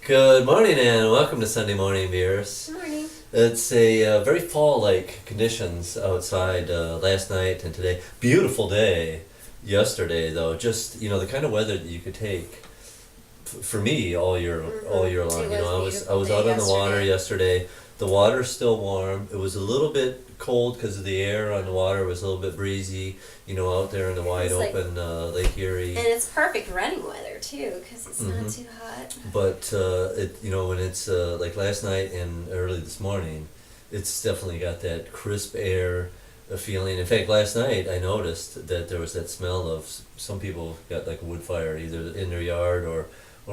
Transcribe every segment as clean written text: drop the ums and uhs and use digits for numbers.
Good morning and welcome to Sunday Morning Beers. Good morning. It's a very fall-like conditions outside last night and today. Beautiful day yesterday though. Just the kind of weather that you could take for me all year long. It I was was beautiful day out on the water yesterday. yesterday. The water's still warm. It was a little bit cold because of the air on the water was a little bit breezy. Out there in the wide It's like- open Lake Erie. And it's perfect running weather too, because it's not too hot. But when it's like last night and early this morning, it's definitely got that crisp air feeling. In fact, last night I noticed that there was that smell of some people got like a wood fire either in their yard or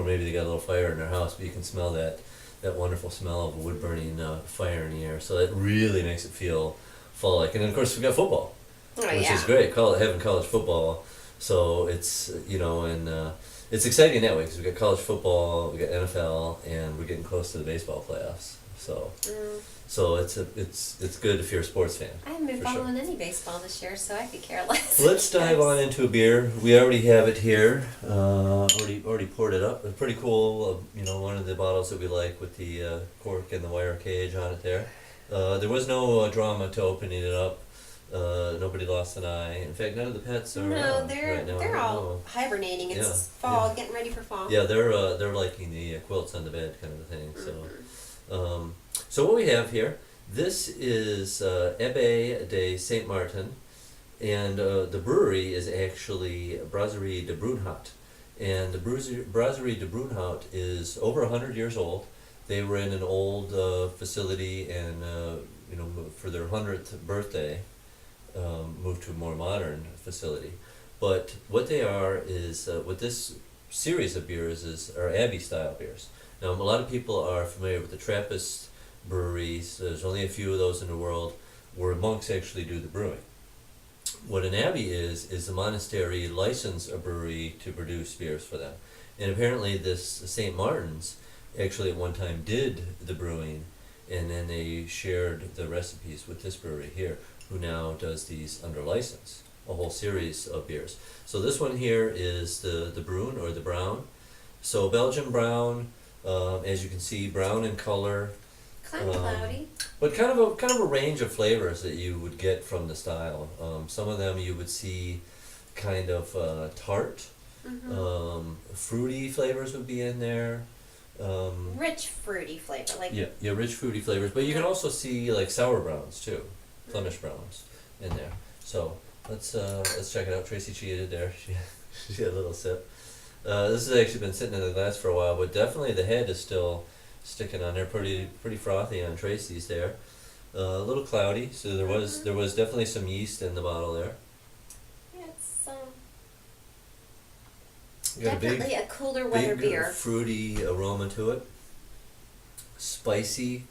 maybe they got a little fire in their house. But you can smell that wonderful smell of a wood burning fire in the air. So that really makes it feel fall like. And then of course we got football, Oh which yeah. is great. Having college football, so it's it's exciting that way because we got college football, we got NFL, and we're getting close to the baseball playoffs. So Mm. so it's good if you're a sports fan. I haven't been For sure. following any baseball this year, so I could care less. Let's dive on into a beer. We already have it here. Already poured it up. It's pretty cool. One of the bottles that we like with the cork and the wire cage on it there. There was no drama to opening it up. Nobody lost an eye. In fact, none of the pets are No, around they're right now. they're I don't all know. hibernating. It's Yeah, fall, yeah. getting ready for fall. Yeah, they're liking the quilts on the bed kind of a thing. Mm-hmm. So what we have here, this is Abbey de Saint Martin, and the brewery is actually Brasserie de Brunhout, and the Brasserie de Brunhout is over 100 years old. They were in an old facility, and for their 100th birthday, moved to a more modern facility. But what they are is what this series of beers are Abbey style beers. Now, a lot of people are familiar with the Trappist breweries. There's only a few of those in the world where monks actually do the brewing. What an abbey is a monastery license a brewery to produce beers for them. And apparently this St. Martin's actually at one time did the brewing, and then they shared the recipes with this brewery here, who now does these under license, a whole series of beers. So this one here is the Brune or the Brown. So Belgian Brown, as you can see, brown in color, Kind of cloudy. but kind of a range of flavors that you would get from the style. Some of them you would see kind of tart, fruity flavors would be in there. Rich fruity flavor, like Yeah, rich fruity flavors. But you can also see like sour browns too, Flemish browns in there. So let's check it out. Tracy cheated there. She had a little sip. This has actually been sitting in the glass for a while, but definitely the head is still sticking on there. Pretty frothy on Tracy's there. A little cloudy, so there was definitely some yeast in the bottle there. yeah, it's Got a definitely a cooler weather big beer. fruity aroma to it. Spicy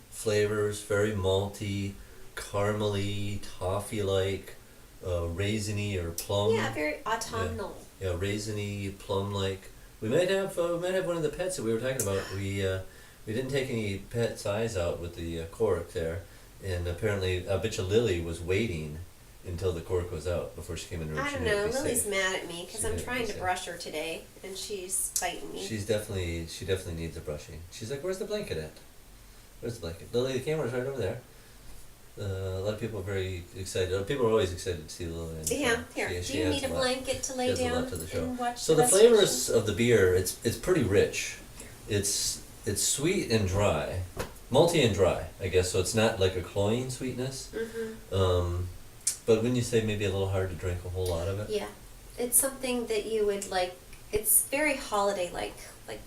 flavors, very malty, caramely, toffee-like, raisiny or plum. Yeah, very autumnal. Yeah, raisiny, plum-like. We might have one of the pets that we were talking about. We didn't take any pet size out with the cork there, and apparently I bet you Lily was waiting until the cork was out before she came in the room. I She don't knew know. it'd be Lily's safe. mad at me because She I'm knew it'd trying be to safe. brush her today, and she's biting me. She definitely needs a brushing. She's like, "Where's the blanket at? Where's the blanket?" Lily, the camera's right over there. A lot of people are very excited. People are always excited to see Lily. And, Yeah, here. she Do you adds need a a lot. blanket to She lay adds a lot down to the show. and watch So the rest of flavors of the beer, it's pretty rich. It's sweet and dry, malty and dry, I guess. So it's not like a cloying sweetness. Mm-hmm. But when you say maybe a little hard to drink a whole lot of it. Yeah, it's something that you would like. It's very holiday-like. Like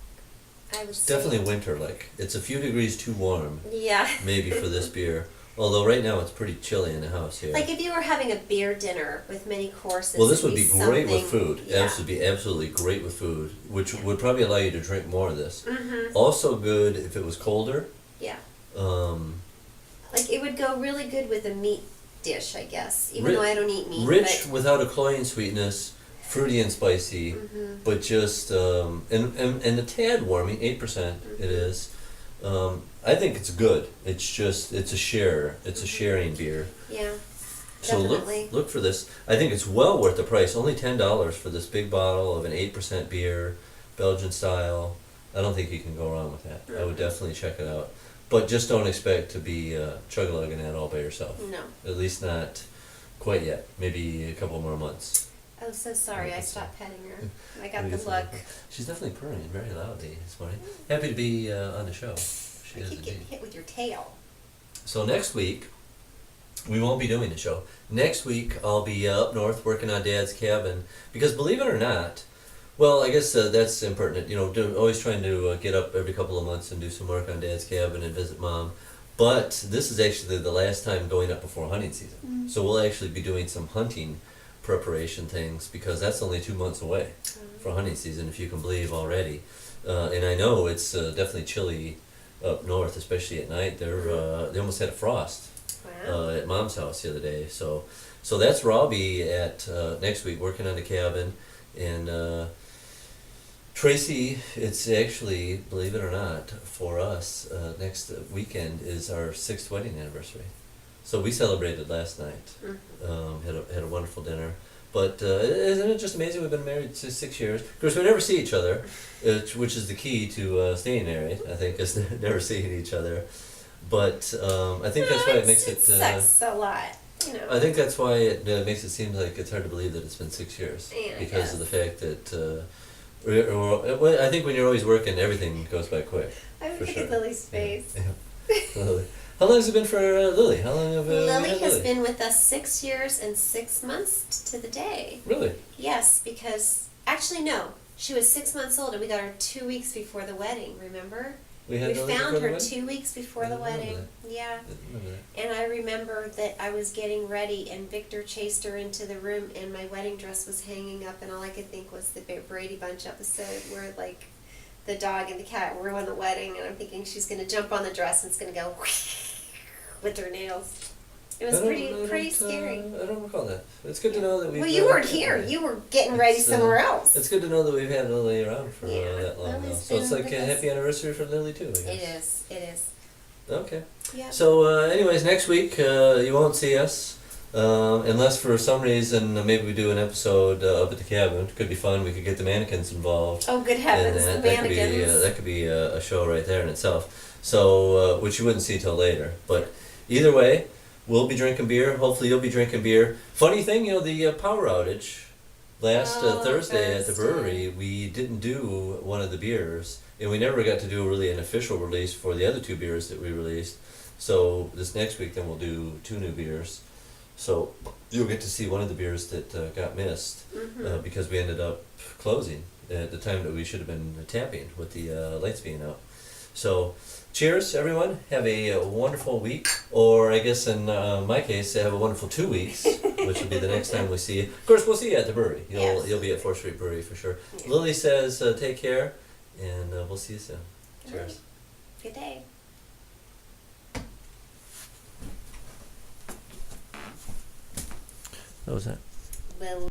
I would say. Definitely winter-like. It's a few degrees too warm, Yeah. maybe, for this beer. Although right now it's pretty chilly in the house here. Like if you were having a beer dinner with many courses. Well, this it'd would be great with something- food. Yeah. This would be absolutely great with food, which would probably allow you to drink more of this. Mm-hmm. Also good if it was colder. Yeah. Um, Like it would go really good with a meat dish, I guess. Even Ri- though I don't eat meat. rich But, without a cloying sweetness, fruity and spicy, but just and a tad warming. 8% it is. I think it's good. It's a share. It's a sharing beer. yeah. So Definitely. look for this. I think it's well worth the price. Only $10 for this big bottle of an 8% beer, Belgian style. I don't think you can go wrong with that. I would Mhm. definitely check it out. But just don't expect to be chug-a-lugging that all by yourself. No. At least not quite yet. Maybe a couple more months. Oh, so sorry. I That's stopped petting her. I got Maybe the it's look. She's definitely purring very loudly this morning. Happy to be on the show. She I is keep getting indeed. hit with your tail. So next week, we won't be doing the show. Next week, I'll be up north working on Dad's cabin. Because believe it or not, well, I guess that's impertinent. You know, always trying to get up every couple of months and do some work on Dad's cabin and visit Mom. But this is actually the last time going up before hunting season. Mm. So we'll actually be doing some hunting preparation things because that's only 2 months away for hunting season, if you can believe already. And I know it's definitely chilly up north, especially at night. They almost had a frost Wow. at Mom's house the other day. So that's where I'll be at next week, working on the cabin. And Tracy, it's actually, believe it or not, for us, next weekend is our 6th wedding anniversary. So we celebrated last night. Had a wonderful dinner. But isn't it just amazing? We've been married 6 years. Of course, we never see each other, which is the key to staying married, I think, is never seeing each other. But I think that's why it makes it. sucks a lot. You know. I think that's why it makes it seem like it's hard to believe that it's been 6 years. Yeah, I Because of guess. the fact that. I think when you're always working, everything goes by quick. I would for look sure. at Lily's face. Yeah. Lily. How long has it been for Lily? How long have we Lily had has Lily? been with us 6 years and 6 months to the day. Really? Yes, because actually no, she was 6 months old and we got her 2 weeks before the wedding. Remember? We had We Lily found before the her wedding? 2 weeks before I the didn't remember wedding. Yeah. Didn't remember that. And I remember that I was getting ready and Victor chased her into the room and my wedding dress was hanging up and all I could think was the Brady Bunch episode where like the dog and the cat were on the wedding and I'm thinking she's gonna jump on the dress and it's gonna go with her nails. It was I don't- pretty scary. I don't recall that. It's good to know that we've. Well, you weren't here. You were getting ready It's, somewhere else. It's good to know that we've had Lily around for Yeah, that long now. Lily's So it's been like a with us. happy anniversary for Lily too, I guess. It is. It is. Okay. Yeah. So, anyways, next week you won't see us unless for some reason maybe we do an episode up at the cabin. It could be fun. We could get the mannequins involved. Oh, good heavens, And the that could be mannequins. that could be a show right there in itself. So, which you wouldn't see till later. But either way, we'll be drinking beer. Hopefully, you'll be drinking beer. Funny thing, the power outage last Thursday at the brewery, we didn't do one of the beers, and we never got to do really an official release for the other 2 beers that we released. So this next week, then we'll do 2 new beers. So you'll get to see one of the beers that got missed because we ended up closing at the time that we should have been tapping with the lights being out. So cheers, everyone. Have a wonderful week, or I guess in my case, have a wonderful 2 weeks, which will be the next time we see you. Of course, we'll see you at the brewery. Yes. You'll be at 4th Street Brewery for sure. Yeah. Lily says, take care, and we'll see you soon. Cheers. Good day. What was that? Well.